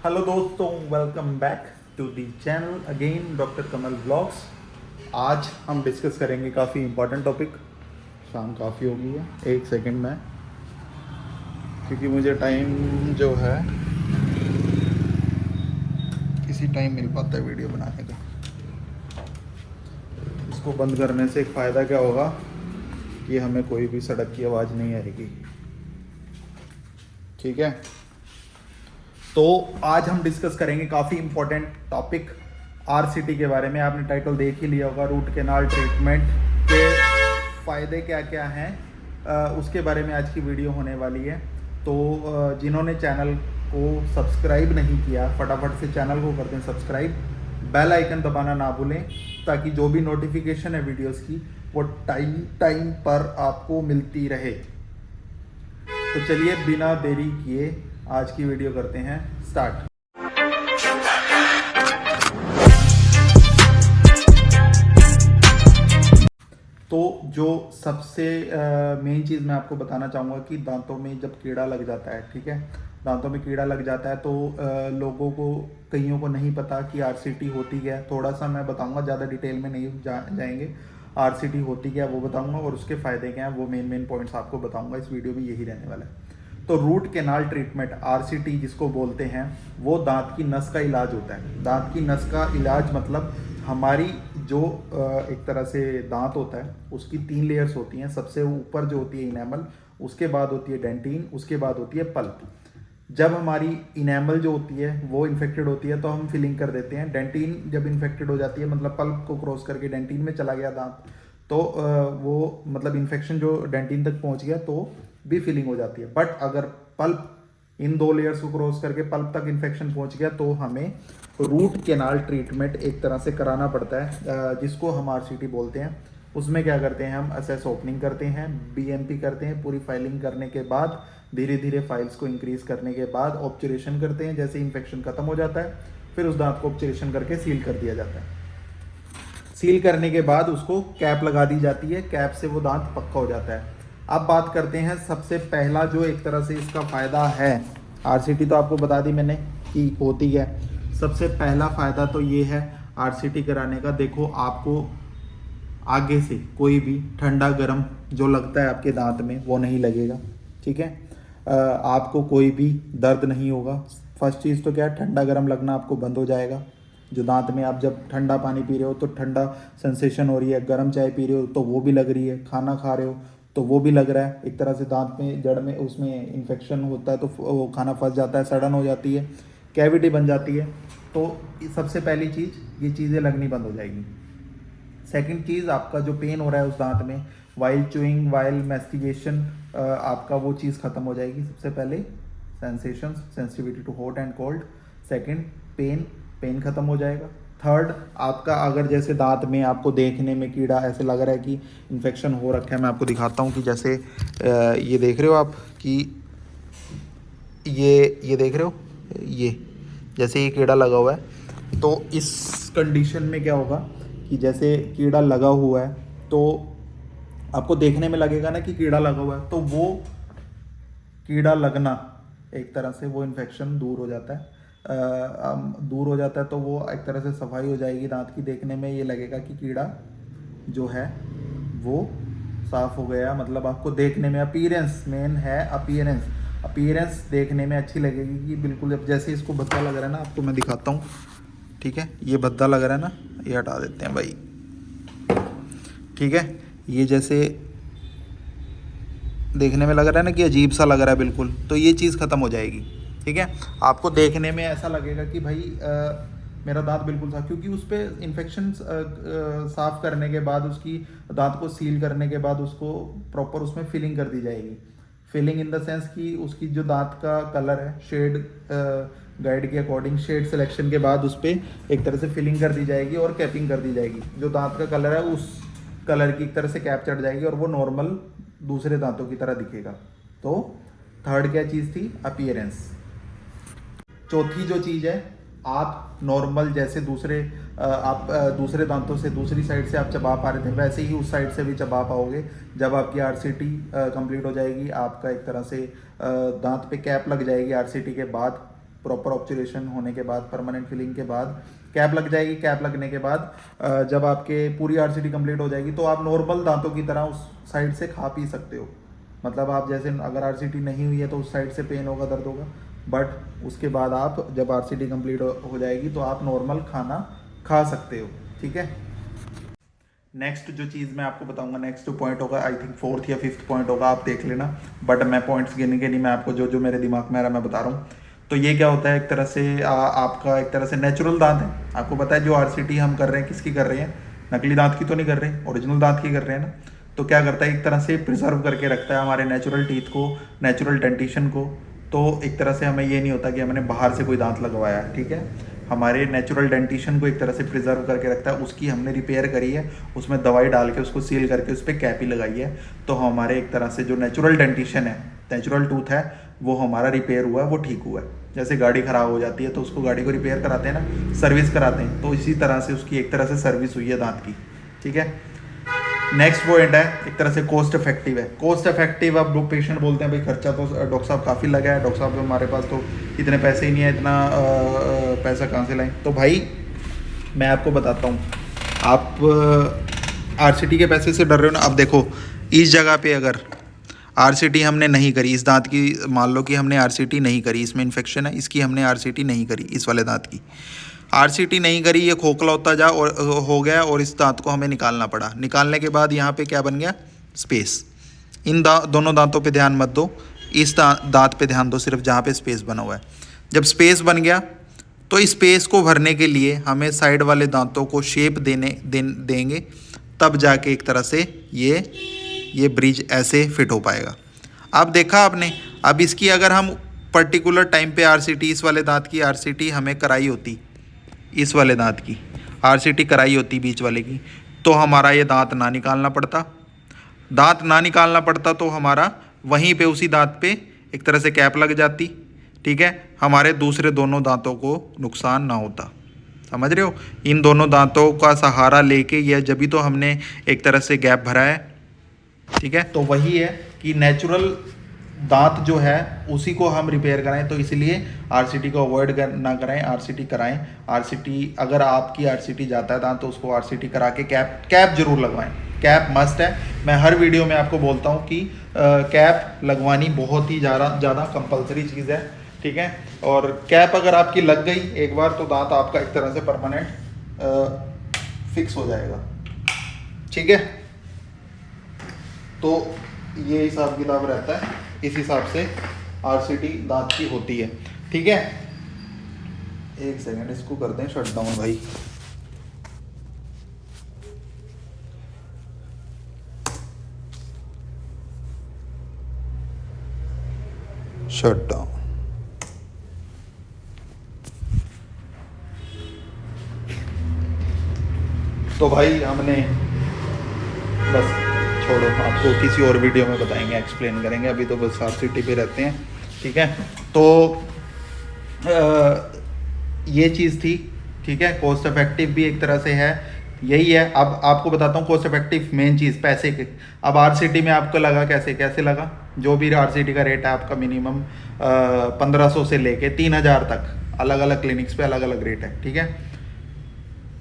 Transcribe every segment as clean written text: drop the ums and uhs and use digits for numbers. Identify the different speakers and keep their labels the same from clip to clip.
Speaker 1: Hello दोस्तों, welcome back to the channel again doctor Kamal blogs. आज हम डिस्कस करेंगे काफ़ी इम्पोर्टेंट टॉपिक। शाम काफ़ी हो गई है, एक सेकंड में, क्योंकि मुझे टाइम जो है किसी टाइम मिल पाता है वीडियो बनाने का। इसको बंद करने से एक फ़ायदा क्या होगा कि हमें कोई भी सड़क की आवाज़ नहीं आएगी। ठीक है, तो आज हम डिस्कस करेंगे काफ़ी इंपॉर्टेंट टॉपिक आरसीटी के बारे में। आपने टाइटल देख ही लिया होगा, रूट कैनाल ट्रीटमेंट के फ़ायदे क्या क्या हैं, उसके बारे में आज की वीडियो होने वाली है। तो जिन्होंने चैनल को सब्सक्राइब नहीं किया, फटाफट से चैनल को कर दें सब्सक्राइब, बेल आइकन दबाना ना भूलें, ताकि जो भी नोटिफिकेशन है वीडियोस की वो टाइम टाइम पर आपको मिलती रहे। तो चलिए बिना देरी किए आज की वीडियो करते हैं स्टार्ट। तो जो सबसे मेन चीज़ मैं आपको बताना चाहूँगा कि दांतों में जब कीड़ा लग जाता है, ठीक है, दांतों में कीड़ा लग जाता है तो लोगों को, कईयों को नहीं पता कि आरसीटी होती क्या है। थोड़ा सा मैं बताऊँगा, ज़्यादा डिटेल में नहीं जाएंगे। आरसीटी होती क्या है वो बताऊँगा, और उसके फ़ायदे क्या हैं वो मेन पॉइंट्स आपको बताऊँगा। इस वीडियो में यही रहने वाला है। तो रूट कैनाल ट्रीटमेंट, आरसीटी जिसको बोलते हैं, वो दांत की नस का इलाज होता है। दांत की नस का इलाज मतलब हमारी जो एक तरह से दांत होता है उसकी 3 लेयर्स होती हैं। सबसे ऊपर जो होती है इनेमल, उसके बाद होती है डेंटिन, उसके बाद होती है पल्प। जब हमारी इनेमल जो होती है वो इन्फेक्टेड होती है तो हम फिलिंग कर देते हैं। डेंटिन जब इन्फेक्टेड हो जाती है, मतलब पल्प को क्रॉस करके डेंटिन में चला गया दांत, तो वो मतलब इन्फेक्शन जो डेंटिन तक पहुंच गया तो भी फिलिंग हो जाती है। बट अगर पल्प, इन 2 लेयर्स को क्रॉस करके पल्प तक इन्फेक्शन पहुंच गया तो हमें रूट कैनाल ट्रीटमेंट एक तरह से कराना पड़ता है, जिसको हम आरसीटी बोलते हैं। उसमें क्या करते हैं, हम एसएस ओपनिंग करते हैं, बीएमपी करते हैं, पूरी फाइलिंग करने के बाद धीरे धीरे फाइल्स को इंक्रीज करने के बाद ऑब्चुरेशन करते हैं। जैसे इन्फेक्शन खत्म हो जाता है फिर उस दांत को ऑब्चुरेशन करके सील कर दिया जाता है। सील करने के बाद उसको कैप लगा दी जाती है, कैप से वो दांत पक्का हो जाता है। अब बात करते हैं सबसे पहला जो एक तरह से इसका फ़ायदा है। आरसीटी तो आपको बता दी मैंने कि होती है। सबसे पहला फ़ायदा तो ये है आरसीटी कराने का। देखो, आपको आगे से कोई भी ठंडा गर्म जो लगता है आपके दांत में वो नहीं लगेगा। ठीक है, आपको कोई भी दर्द नहीं होगा। फर्स्ट चीज़ तो क्या है, ठंडा गर्म लगना आपको बंद हो जाएगा। जो दांत में आप जब ठंडा पानी पी रहे हो तो ठंडा सेंसेशन हो रही है, गर्म चाय पी रहे हो तो वो भी लग रही है, खाना खा रहे हो तो वो भी लग रहा है। एक तरह से दांत में जड़ में उसमें इन्फेक्शन होता है तो वो खाना फंस जाता है, सड़न हो जाती है, कैविटी बन जाती है। तो सबसे पहली चीज़, ये चीज़ें लगनी बंद हो जाएगी। सेकंड चीज़, आपका जो पेन हो रहा है उस दांत में वाइल चूइंग, वाइल मैस्टिगेशन, आपका वो चीज़ ख़त्म हो जाएगी। सबसे पहले sensation, sensitivity to hot and cold. Second, pain ख़त्म हो जाएगा। थर्ड, आपका अगर जैसे दांत में आपको देखने में कीड़ा ऐसे लग रहा है कि इन्फेक्शन हो रखा है, मैं आपको दिखाता हूँ कि जैसे ये देख रहे हो आप कि ये देख रहे हो, ये जैसे ये कीड़ा लगा हुआ है, तो इस कंडीशन में क्या होगा कि जैसे कीड़ा लगा हुआ है तो आपको देखने में लगेगा ना कि कीड़ा लगा हुआ है, तो वो कीड़ा लगना एक तरह से वो इन्फेक्शन दूर हो जाता है। दूर हो जाता है तो वो एक तरह से सफाई हो जाएगी दांत की। देखने में ये लगेगा कि कीड़ा जो है वो साफ हो गया। मतलब आपको देखने में अपीयरेंस, मेन है अपीयरेंस, अपीयरेंस देखने में अच्छी लगेगी कि बिल्कुल। अब जैसे इसको भद्दा लग रहा है ना, आपको मैं दिखाता हूँ, ठीक है, ये भद्दा लग रहा है ना, ये हटा देते हैं भाई। ठीक है, ये जैसे देखने में लग रहा है ना कि अजीब सा लग रहा है बिल्कुल, तो ये चीज़ ख़त्म हो जाएगी। ठीक है, आपको देखने में ऐसा लगेगा कि भाई मेरा दांत बिल्कुल साफ, क्योंकि उस पर इन्फेक्शन साफ़ करने के बाद, उसकी दांत को सील करने के बाद उसको प्रॉपर उसमें फिलिंग कर दी जाएगी। फिलिंग इन द सेंस कि उसकी जो दांत का कलर है, शेड गाइड के अकॉर्डिंग शेड सिलेक्शन के बाद उस पर एक तरह से फिलिंग कर दी जाएगी और कैपिंग कर दी जाएगी। जो दांत का कलर है उस कलर की एक तरह से कैप चढ़ जाएगी और वो नॉर्मल दूसरे दांतों की तरह दिखेगा। तो थर्ड क्या चीज़ थी, अपीयरेंस। चौथी जो चीज़ है, आप नॉर्मल जैसे आप दूसरे दांतों से दूसरी साइड से आप चबा पा रहे थे, वैसे ही उस साइड से भी चबा पाओगे। जब आपकी आरसीटी कंप्लीट हो जाएगी, आपका एक तरह से दांत पे कैप लग जाएगी आरसीटी के बाद, प्रॉपर ऑब्जर्वेशन होने के बाद, परमानेंट फिलिंग के बाद कैप लग जाएगी। कैप लगने के बाद जब आपके पूरी आरसीटी कंप्लीट हो जाएगी तो आप नॉर्मल दांतों की तरह उस साइड से खा पी सकते हो। मतलब आप जैसे अगर आरसीटी नहीं हुई है तो उस साइड से पेन होगा, दर्द होगा, बट उसके बाद आप जब आरसीटी कंप्लीट हो जाएगी तो आप नॉर्मल खाना खा सकते हो। ठीक है। नेक्स्ट जो चीज़ मैं आपको बताऊंगा, नेक्स्ट पॉइंट होगा, आई थिंक 4th या 5th पॉइंट होगा, आप देख लेना, बट मैं पॉइंट्स गिने के नहीं, मैं आपको जो जो मेरे दिमाग में आ रहा मैं बता रहा हूँ। तो ये क्या होता है, एक तरह से आपका एक तरह से नेचुरल दांत है। आपको पता है जो आरसीटी हम कर रहे हैं किसकी कर रहे हैं, नकली दांत की तो नहीं कर रहे, ओरिजिनल दांत की कर रहे हैं ना। तो क्या करता है, एक तरह से प्रिजर्व करके रखता है हमारे नेचुरल टीथ को, नेचुरल डेंटिशन को। तो एक तरह से हमें ये नहीं होता कि हमने बाहर से कोई दांत लगवाया है। ठीक है, हमारे नेचुरल डेंटिशन को एक तरह से प्रिजर्व करके रखता है। उसकी हमने रिपेयर करी है, उसमें दवाई डाल के उसको सील करके उस पर कैप ही लगाई है। तो हमारे एक तरह से जो नेचुरल डेंटिशन है, नेचुरल टूथ है, वो हमारा रिपेयर हुआ है, वो ठीक हुआ है। जैसे गाड़ी ख़राब हो जाती है तो उसको गाड़ी को रिपेयर कराते हैं ना, सर्विस कराते हैं, तो इसी तरह से उसकी एक तरह से सर्विस हुई है दांत की। ठीक है। नेक्स्ट पॉइंट है, एक तरह से कॉस्ट इफेक्टिव है। कॉस्ट इफेक्टिव, अब लोग पेशेंट बोलते हैं भाई खर्चा तो डॉक्टर साहब काफ़ी लगा है, डॉक्टर साहब हमारे पास तो इतने पैसे ही नहीं है, इतना पैसा कहाँ से लाएं। तो भाई मैं आपको बताता हूँ, आप आरसीटी के पैसे से डर रहे हो ना। अब देखो, इस जगह पे अगर आरसीटी हमने नहीं करी, इस दांत की मान लो कि हमने आरसीटी नहीं करी, इसमें इन्फेक्शन है, इसकी हमने आरसीटी नहीं करी, इस वाले दांत की आरसीटी नहीं करी, ये खोखला होता जा और हो गया और इस दांत को हमें निकालना पड़ा। निकालने के बाद यहाँ पे क्या बन गया, स्पेस। इन दोनों दांतों पे ध्यान मत दो, इस दांत पे ध्यान दो, सिर्फ जहाँ पे स्पेस बना हुआ है। जब स्पेस बन गया तो इस स्पेस को भरने के लिए हमें साइड वाले दांतों को शेप देंगे, तब जाके एक तरह से ये ब्रिज ऐसे फिट हो पाएगा। अब देखा आपने, अब इसकी अगर हम पर्टिकुलर टाइम पे आरसीटी, इस वाले दांत की आरसीटी हमें कराई होती, इस वाले दांत की आरसीटी कराई होती बीच वाले की, तो हमारा ये दांत ना निकालना पड़ता। दांत ना निकालना पड़ता तो हमारा वहीं पे उसी दांत पे एक तरह से कैप लग जाती। ठीक है, हमारे दूसरे दोनों दांतों को नुकसान ना होता। समझ रहे हो, इन दोनों दांतों का सहारा लेके यह जब भी तो हमने एक तरह से गैप भरा है। ठीक है, तो वही है कि नेचुरल दांत जो है उसी को हम रिपेयर कराएं, तो इसलिए आरसीटी को अवॉइड ना कराएं, आरसीटी कराएं। आरसीटी अगर आपकी आरसीटी जाता है दांत तो उसको आरसीटी करा के कैप जरूर लगवाएं। कैप मस्ट है। मैं हर वीडियो में आपको बोलता हूं कि कैप लगवानी बहुत ही ज़्यादा कंपलसरी चीज़ है। ठीक है, और कैप अगर आपकी लग गई एक बार तो दांत आपका एक तरह से परमानेंट फिक्स हो जाएगा। ठीक है, तो ये हिसाब किताब रहता है, इस हिसाब से आरसीटी दांत की होती है। ठीक है, एक सेकंड इसको कर दें शट डाउन भाई। Shut down. तो भाई हमने बस छोड़ो, आपको किसी और वीडियो में बताएंगे, एक्सप्लेन करेंगे, अभी तो बस आरसीटी पे रहते हैं। ठीक है, तो ये चीज़ थी। ठीक है, कॉस्ट इफेक्टिव भी एक तरह से है, यही है। अब आपको बताता हूँ कॉस्ट इफेक्टिव मेन चीज़ पैसे के। अब आरसीटी में आपको लगा कैसे लगा, जो भी आरसीटी का रेट है आपका मिनिमम 1500 से लेके 3000 तक, अलग अलग क्लिनिक्स पे अलग अलग रेट है। ठीक है,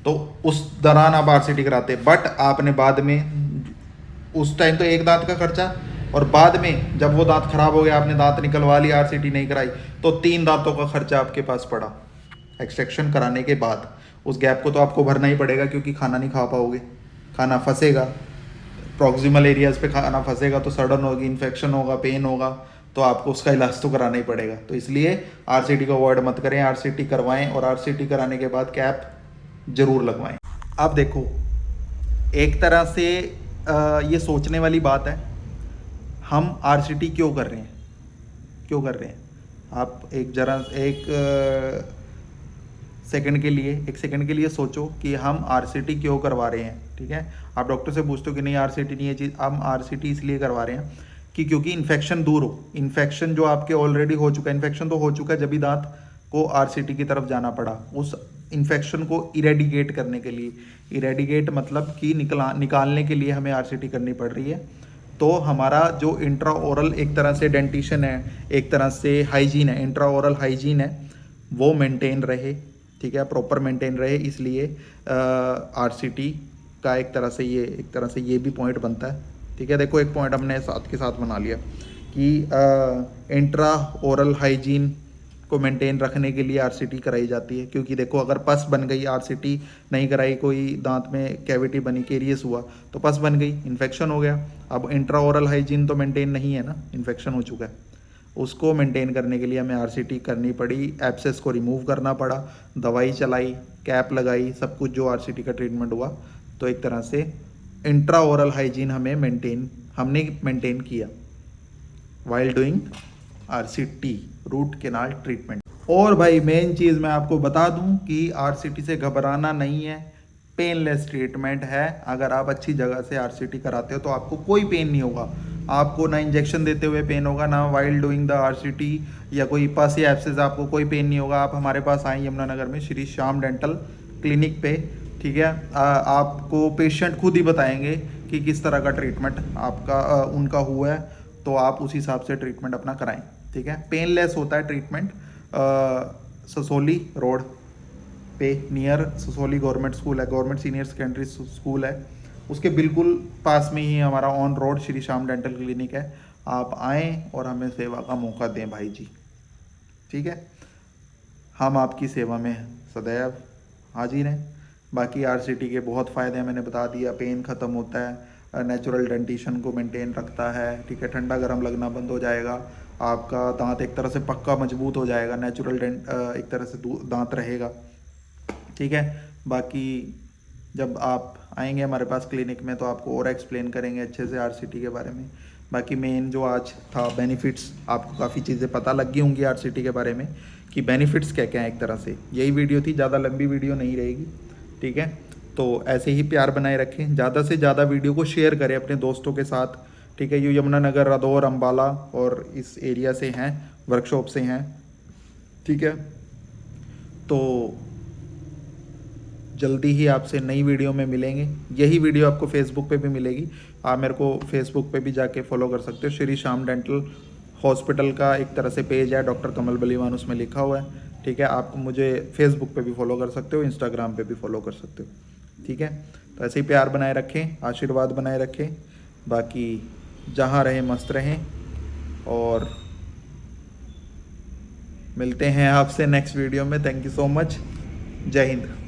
Speaker 1: तो उस दौरान आप आरसीटी कराते, बट आपने बाद में उस टाइम तो एक दांत का खर्चा, और बाद में जब वो दांत खराब हो गया, आपने दांत निकलवा लिया, आरसीटी नहीं कराई, तो 3 दांतों का खर्चा आपके पास पड़ा एक्सट्रैक्शन कराने के बाद। उस गैप को तो आपको भरना ही पड़ेगा, क्योंकि खाना नहीं खा पाओगे, खाना फंसेगा, प्रॉक्सिमल एरियाज पे खाना फंसेगा तो सडन होगी, इन्फेक्शन होगा, पेन होगा, तो आपको उसका इलाज तो कराना ही पड़ेगा। तो इसलिए आरसीटी को अवॉइड मत करें, आरसीटी करवाएं, और आरसीटी कराने के बाद कैप जरूर लगवाएं। अब देखो, एक तरह से ये सोचने वाली बात है, हम आरसीटी क्यों कर रहे हैं। आप एक सेकंड के लिए सोचो कि हम आरसीटी क्यों करवा रहे हैं। ठीक है, आप डॉक्टर से पूछते हो कि नहीं आरसीटी नहीं है चीज़, हम आरसीटी इसलिए करवा रहे हैं कि क्योंकि इन्फेक्शन दूर हो। इन्फेक्शन जो आपके ऑलरेडी हो चुका है, इन्फेक्शन तो हो चुका है, जब भी दांत को आरसीटी की तरफ जाना पड़ा, उस इन्फेक्शन को इरेडिकेट करने के लिए, इरेडिकेट मतलब कि निकालने के लिए हमें आरसीटी करनी पड़ रही है। तो हमारा जो इंट्रा ओरल एक तरह से डेंटिशन है, एक तरह से हाइजीन है, इंट्रा ओरल हाइजीन है, वो मेंटेन रहे, ठीक है, प्रॉपर मेंटेन रहे, इसलिए आरसीटी का एक तरह से ये भी पॉइंट बनता है, ठीक है। देखो एक पॉइंट हमने साथ के साथ बना लिया कि इंट्रा ओरल हाइजीन को मेंटेन रखने के लिए आरसीटी कराई जाती है, क्योंकि देखो अगर पस बन गई, आरसीटी नहीं कराई, कोई दांत में कैविटी बनी, केरियस हुआ तो पस बन गई, इन्फेक्शन हो गया। अब इंट्रा ओरल हाइजीन तो मेंटेन नहीं है ना, इन्फेक्शन हो चुका है, उसको मेंटेन करने के लिए हमें आरसीटी करनी पड़ी, एब्सेस को रिमूव करना पड़ा, दवाई चलाई, कैप लगाई, सब कुछ जो आरसीटी का ट्रीटमेंट हुआ। तो एक तरह से इंट्रा ओरल हाइजीन हमने मेंटेन किया while doing RCT, root canal treatment. और भाई मेन चीज़ मैं आपको बता दूं कि आरसीटी से घबराना नहीं है, पेनलेस ट्रीटमेंट है। अगर आप अच्छी जगह से आरसीटी कराते हो तो आपको कोई पेन नहीं होगा, आपको ना इंजेक्शन देते हुए पेन होगा, ना वाइल डूइंग द आरसीटी या कोई पस या एब्सेस आपको कोई पेन नहीं होगा। आप हमारे पास आए यमुनानगर में श्री श्याम डेंटल क्लिनिक पे, ठीक है। आपको पेशेंट खुद ही बताएंगे कि किस तरह का ट्रीटमेंट आपका उनका हुआ है, तो आप उस हिसाब से ट्रीटमेंट अपना कराएं, ठीक है। पेनलेस होता है ट्रीटमेंट। ससोली रोड पे नियर ससोली गवर्नमेंट स्कूल है, गवर्नमेंट सीनियर सेकेंडरी स्कूल है, उसके बिल्कुल पास में ही हमारा on road Shri Shyam dental clinic है। आप आएँ और हमें सेवा का मौका दें भाई जी, ठीक है। हम आपकी सेवा में सदैव हाजिर हैं। बाकी आरसीटी के बहुत फ़ायदे मैंने बता दिया, पेन ख़त्म होता है, नेचुरल डेंटिशन को मेंटेन रखता है, ठीक है, ठंडा गर्म लगना बंद हो जाएगा, आपका दांत एक तरह से पक्का मजबूत हो जाएगा, नेचुरल एक तरह से दांत रहेगा, ठीक है। बाकी जब आप आएंगे हमारे पास क्लिनिक में तो आपको और एक्सप्लेन करेंगे अच्छे से आरसीटी के बारे में। बाकी मेन जो आज था बेनिफिट्स, आपको काफ़ी चीज़ें पता लग गई होंगी आरसीटी के बारे में कि बेनिफिट्स क्या क्या हैं। एक तरह से यही वीडियो थी, ज़्यादा लंबी वीडियो नहीं रहेगी, ठीक है। तो ऐसे ही प्यार बनाए रखें, ज़्यादा से ज़्यादा वीडियो को शेयर करें अपने दोस्तों के साथ, ठीक है। ये यमुनानगर, रादौर, अम्बाला और इस एरिया से हैं, वर्कशॉप से हैं, ठीक है। तो जल्दी ही आपसे नई वीडियो में मिलेंगे। यही वीडियो आपको फेसबुक पे भी मिलेगी, आप मेरे को फेसबुक पे भी जाके फॉलो कर सकते हो। श्री श्याम डेंटल हॉस्पिटल का एक तरह से पेज है, डॉक्टर कमल बलीवान उसमें लिखा हुआ है, ठीक है। आप मुझे फेसबुक पे भी फॉलो कर सकते हो, इंस्टाग्राम पे भी फॉलो कर सकते हो, ठीक है। तो ऐसे ही प्यार बनाए रखें, आशीर्वाद बनाए रखें। बाकी जहाँ रहें मस्त रहें, और मिलते हैं आपसे नेक्स्ट वीडियो में। थैंक यू सो मच, जय हिंद।